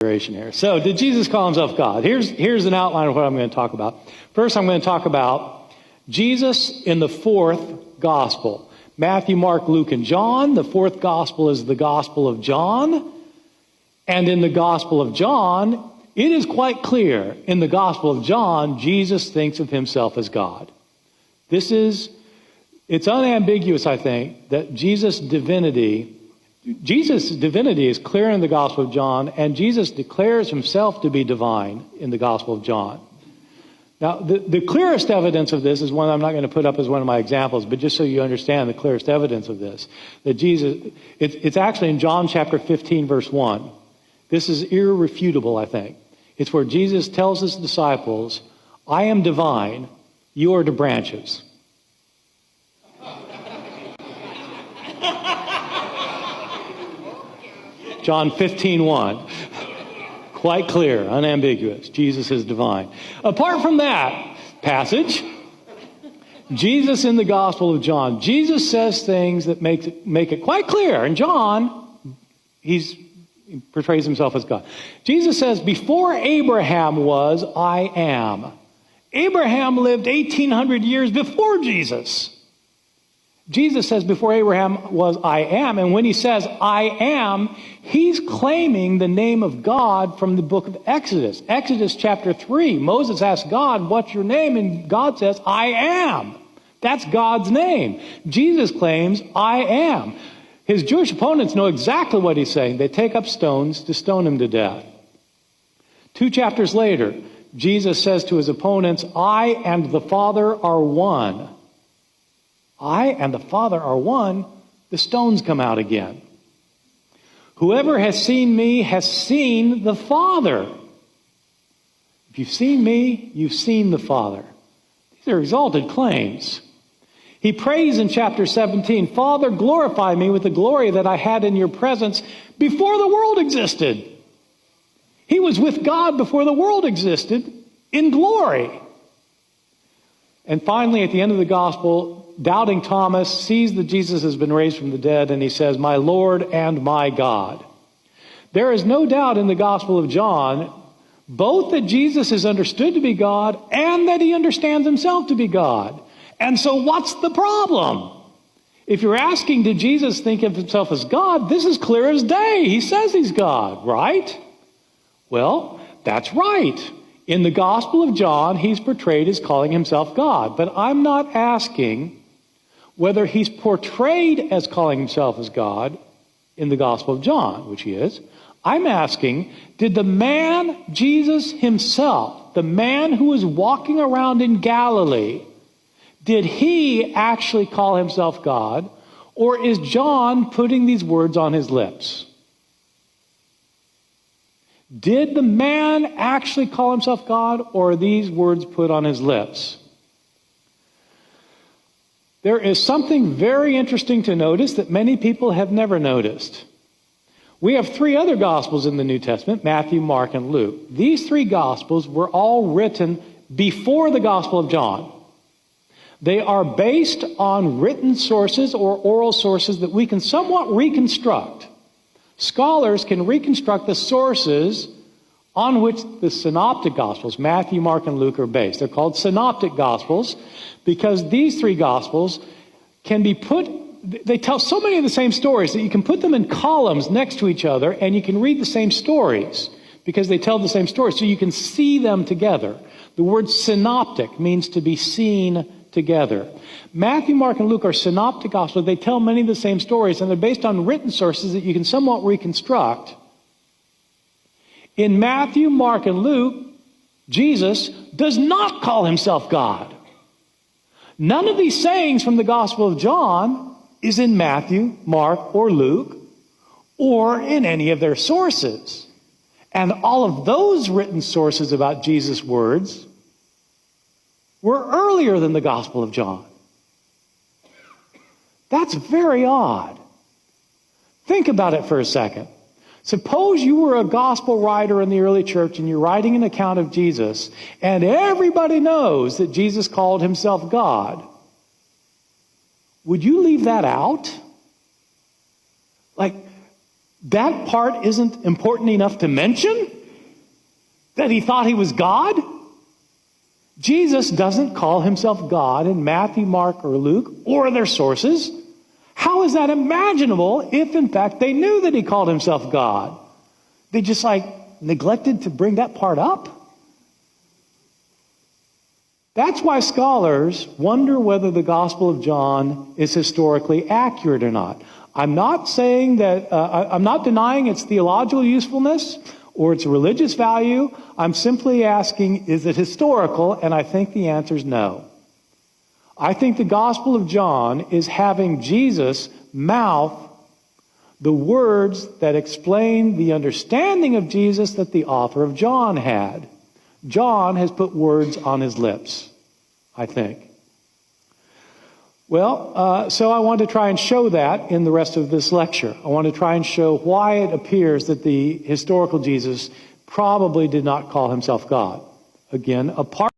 here. So, did Jesus call himself God? Here's an outline of what I'm going to talk about. First, I'm going to talk about Jesus in the fourth gospel. Matthew, Mark, Luke, and John. The fourth gospel is the Gospel of John. And in the Gospel of John, it is quite clear in the Gospel of John, Jesus thinks of himself as God. It's unambiguous, I think, that Jesus' divinity is clear in the Gospel of John, and Jesus declares himself to be divine in the Gospel of John. Now, the clearest evidence of this is one I'm not going to put up as one of my examples, but just so you understand the clearest evidence of this, that Jesus, it's actually in John chapter 15, verse 1. This is irrefutable, I think. It's where Jesus tells his disciples, I am divine, you are the branches. John 15:1. Quite clear, unambiguous. Jesus is divine. Apart from that passage, Jesus in the Gospel of John, Jesus says things that make it quite clear. In John, he portrays himself as God. Jesus says, before Abraham was, I am. Abraham lived 1,800 years before Jesus. Jesus says, before Abraham was, I am. And when he says, I am, he's claiming the name of God from the book of Exodus. Exodus chapter 3. Moses asks God, what's your name? And God says, I am. That's God's name. Jesus claims, I am. His Jewish opponents know exactly what he's saying. They take up stones to stone him to death. 2 chapters later, Jesus says to his opponents, I and the Father are one. I and the Father are one. The stones come out again. Whoever has seen me has seen the Father. If you've seen me, you've seen the Father. These are exalted claims. He prays in chapter 17, Father, glorify me with the glory that I had in your presence before the world existed. He was with God before the world existed in glory. And finally, at the end of the gospel, doubting Thomas sees that Jesus has been raised from the dead, and he says, my Lord and my God. There is no doubt in the Gospel of John, both that Jesus is understood to be God and that he understands himself to be God. And so what's the problem? If you're asking, did Jesus think of himself as God, this is clear as day. He says he's God, right? Well, that's right. In the Gospel of John, he's portrayed as calling himself God. But I'm not asking whether he's portrayed as calling himself as God in the Gospel of John, which he is. I'm asking, did the man, Jesus himself, the man who was walking around in Galilee, did he actually call himself God, or is John putting these words on his lips? Did the man actually call himself God, or are these words put on his lips? There is something very interesting to notice that many people have never noticed. We have 3 other Gospels in the New Testament, Matthew, Mark, and Luke. These 3 Gospels were all written before the Gospel of John. They are based on written sources or oral sources that we can somewhat reconstruct. Scholars can reconstruct the sources on which the synoptic Gospels, Matthew, Mark, and Luke, are based. They're called synoptic Gospels because these 3 Gospels can be they tell so many of the same stories that you can put them in columns next to each other and you can read the same stories because they tell the same stories, so you can see them together. The word synoptic means to be seen together. Matthew, Mark, and Luke are synoptic Gospels. They tell many of the same stories, and they're based on written sources that you can somewhat reconstruct. In Matthew, Mark, and Luke, Jesus does not call himself God. None of these sayings from the Gospel of John is in Matthew, Mark, or Luke, or in any of their sources. And all of those written sources about Jesus' words were earlier than the Gospel of John. That's very odd. Think about it for a second. Suppose you were a gospel writer in the early church and you're writing an account of Jesus, and everybody knows that Jesus called himself God. Would you leave that out? Like, That part isn't important enough to mention? That he thought he was God? Jesus doesn't call himself God in Matthew, Mark, or Luke, or their sources. How is that imaginable if, in fact, they knew that he called himself God? They just neglected to bring that part up? That's why scholars wonder whether the Gospel of John is historically accurate or not. I'm not saying that, I'm not denying its theological usefulness or its religious value. I'm simply asking, is it historical? And I think the answer is no. I think the Gospel of John is having Jesus mouth the words that explain the understanding of Jesus that the author of John had. John has put words on his lips, I think. Well, so I want to try and show that in the rest of this lecture. I want to try and show why it appears that the historical Jesus probably did not call himself God. Again, apart